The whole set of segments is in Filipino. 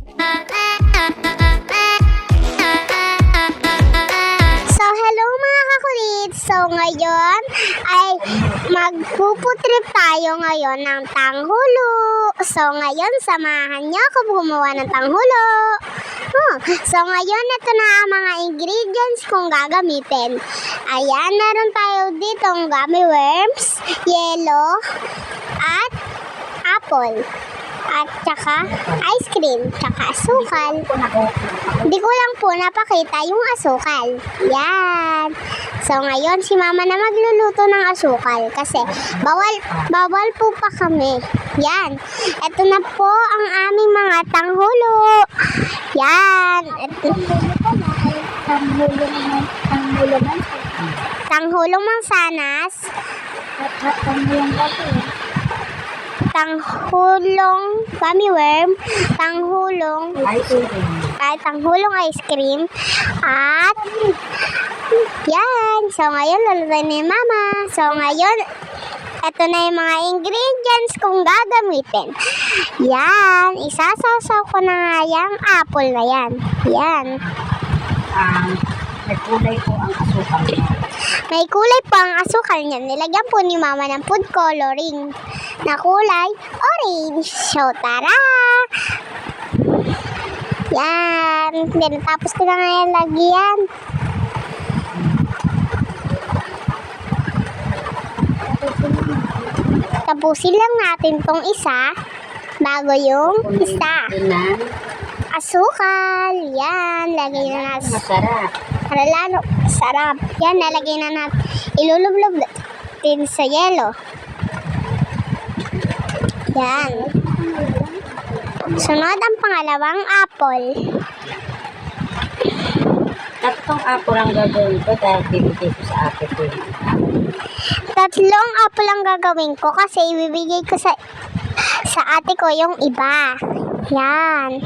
So, hello mga kakulit! So, ngayon ay magpuputrip tayo ngayon ng tanghulo. So, ngayon, samahan niyo ako gumawa ng tanghulo. So, ngayon, ito na ang mga ingredients kong gagamitin. Ayan, meron tayo ditong gummy worms, yellow, at apple. At saka ice cream, saka asukal. Hindi ko lang po napakita yung asukal. Yan. So ngayon si mama na magluluto ng asukal kasi bawal po pa kami. Yan. Ito na po ang aming mga tanghulo. Yan. Tanghulong mansanas. Tanghulong gummy worm, tanghulong ice cream, at yan. So ngayon lulutuin ni mama. So ngayon ito na yung mga ingredients kong gagamitin. Yan, isasawsaw ko na nga yung apple na yan. Yan. May kulay po ang asukal niya. May kulay pa ang asukal niya. Nilagyan po ni mama ng food coloring na kulay orange. So, tara! Yan. Tapos ko na ngayon lagyan. Tapusin lang natin tong isa bago yung isa. Asukal. Yan. Lagay na natin. Masarap. Para lalo, sarap. Yan, nalagay na natin. Ilulublob natin sa yelo. Yan. Sunod ang pangalawang apple. Tatlong apple ang gagawin ko dahil bibigay ko sa ate ko. Tatlong apple ang gagawin ko kasi ibibigay ko sa ate ko yung iba. Yan.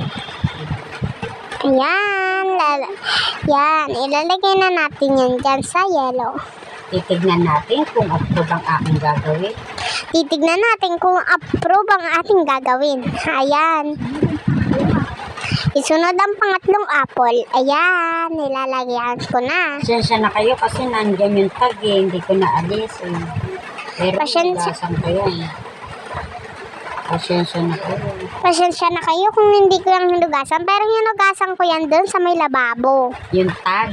Ayan. Yan. Ilalagay na natin yan dyan sa yellow. Titignan natin kung approve ang aking gagawin. Titignan natin kung approve ang ating gagawin. Ayan. Isunod ang pangatlong apple. Ayan. Nilalagyan ko na. Pasensya na kayo kasi nandiyan yung tag eh. Hindi ko naalis eh. Pero hugasan ko yan. Pasensya na kayo. Pasensya na kayo kung hindi ko yung hinugasan. Pero hinugasan ko yan doon sa may lababo. Yung tag,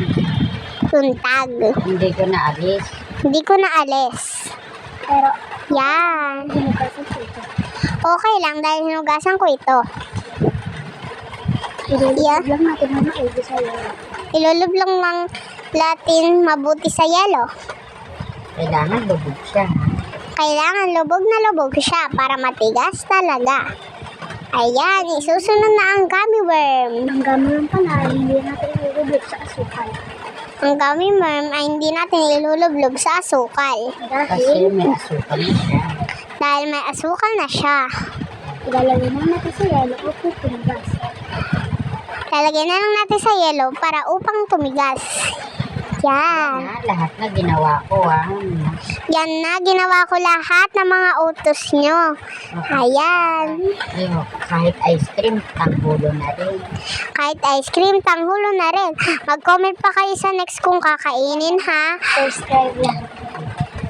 Tuntag. hindi ko naalis. Hindi ko na alis. Pero, yan. Okay lang dahil hinugasan ko ito. Yeah. Ilulub lang natin mabuti sa yelo. Kailangan lubog siya. Kailangan lubog na lubog siya para matigas talaga. Ayan, isusunod na ang gummy worm. Ang gummy worm pala, hindi natin ilulublob sa asukal. Ang gummy worm ay hindi natin ilulublob sa asukal. Kasi may asukal na siya. Dahil may asukal na siya. Ilalagay na natin sa yelo o tumigas. Lalagyan na lang natin sa yellow para upang tumigas. Yan. Lahat na ginawa ko Yan na, ginawa ko lahat ng mga utos nyo. Ayan. Ayun, kahit ice cream, tanggulo na rin. Kahit ice cream, tanghulo na rin. Mag-comment pa kayo sa next kung kakainin, ha? Subscribe lang.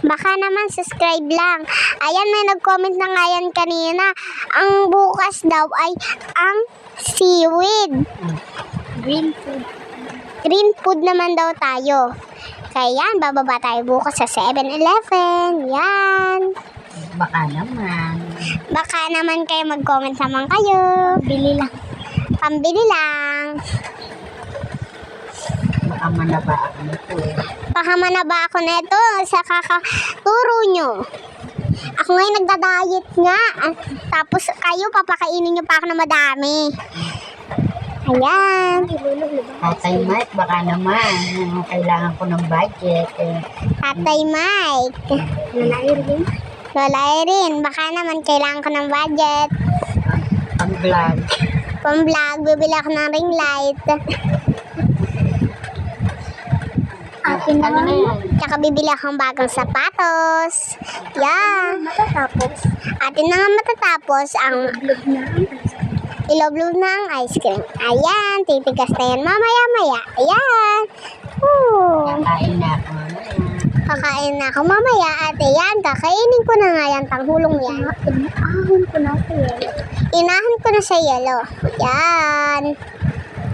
Baka naman subscribe lang. Ayan, may nag-comment na nga yan kanina. Ang bukas daw ay ang seaweed. Green food. Green food naman daw tayo. Kaya yan, bababa tayo bukas sa 7-Eleven. Yan. Baka naman. Baka naman kayo mag-comment naman kayo. Bili lang. Pambili lang. Baka manaba ako nito eh. Baka manaba ako neto sa kakaturo nyo. Ako ngayon nagda-diet nga. Tapos kayo, papakainin nyo pa ako na madami. Ayan. Tatay Mike, baka naman. Kailangan ko ng budget eh. Tatay Mike. Lola Irene. Lola Irene, baka naman kailangan ko ng budget. Pang-vlog. Pang-vlog, bibili ako ng ring light. Akin na Ano na yan? Tsaka bibili akong bagong sapatos. Yeah. Matatapos. Atin na nga matatapos ang Vlog na ang Iloblob na ang ice cream. Ayan, titigas na yan mamaya-maya. Ayan. Ooh. Kakain na ako mamaya. Kakain na ako mamaya at ayan, kakainin ko na nga yan, tanghulong yan. Ahon ko na sa yelo. Inahan ko na sa yelo. Yan.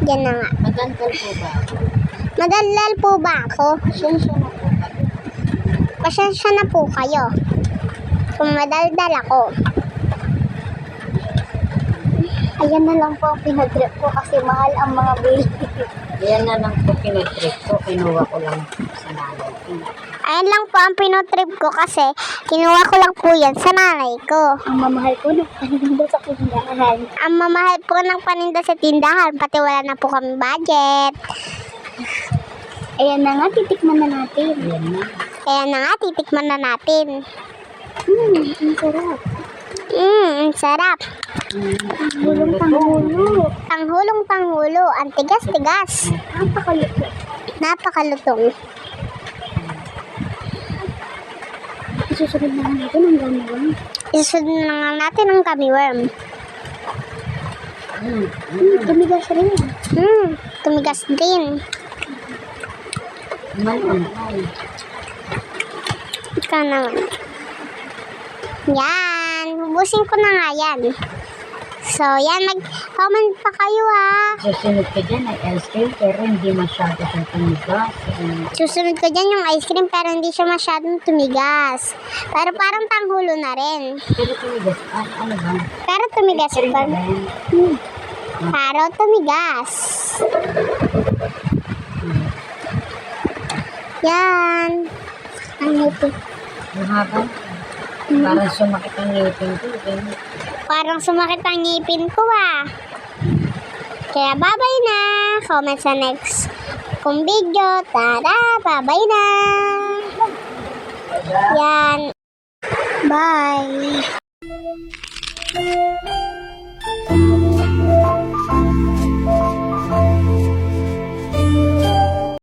Yan na nga. Magantal po ba? Madalal po ba ako? Pasensya na po ba? Pasensya na po kayo. Kung madaldal ako. Ayan na lang po ang pinag-trip ko kasi mahal ang mga bill. Yan na lang po pinatrip ko. Kinuha ko lang sa nanay. Ayan lang po ang pinotrip ko kasi kinuha ko lang po yan sa nanay ko. Ang mamahal ko ng paninda sa tindahan. Ang mamahal po ng paninda sa tindahan, pati wala na po kami budget. Ayan na nga, titikman na natin. Yan na. Kaya na nga, titikman na natin. Ang sarap. Ang sarap. Bulong panghulo. Tanghulong-tanghulo, ang tigas-tigas. Napakalupit. Napakalutong. Isusunod na nga natin ang gano'n. Isunod na nga natin ang gummy worm. Tumigas rin. Tumigas din. Ano? Ikaw naman. Yan. Hubusin ko na nga yan. So, yan. Mag-comment pa kayo ha. Susunod ka dyan ay ice cream pero hindi masyado siyang tumigas. Susunod ko dyan yung ice cream pero hindi siya masyadong tumigas. Pero parang tanghulo na rin. Pero tumigas. Ano ba? Pero tumigas Ice cream pa. ba yan? Pero tumigas. Yan. Ang ito. Mahaba. Parang sumakit ang ngipin ko. Parang sumakit ang ngipin ko ah. Kaya bye-bye na. Comment sa next kong video. Tada! Bye-bye na. Yan. Bye.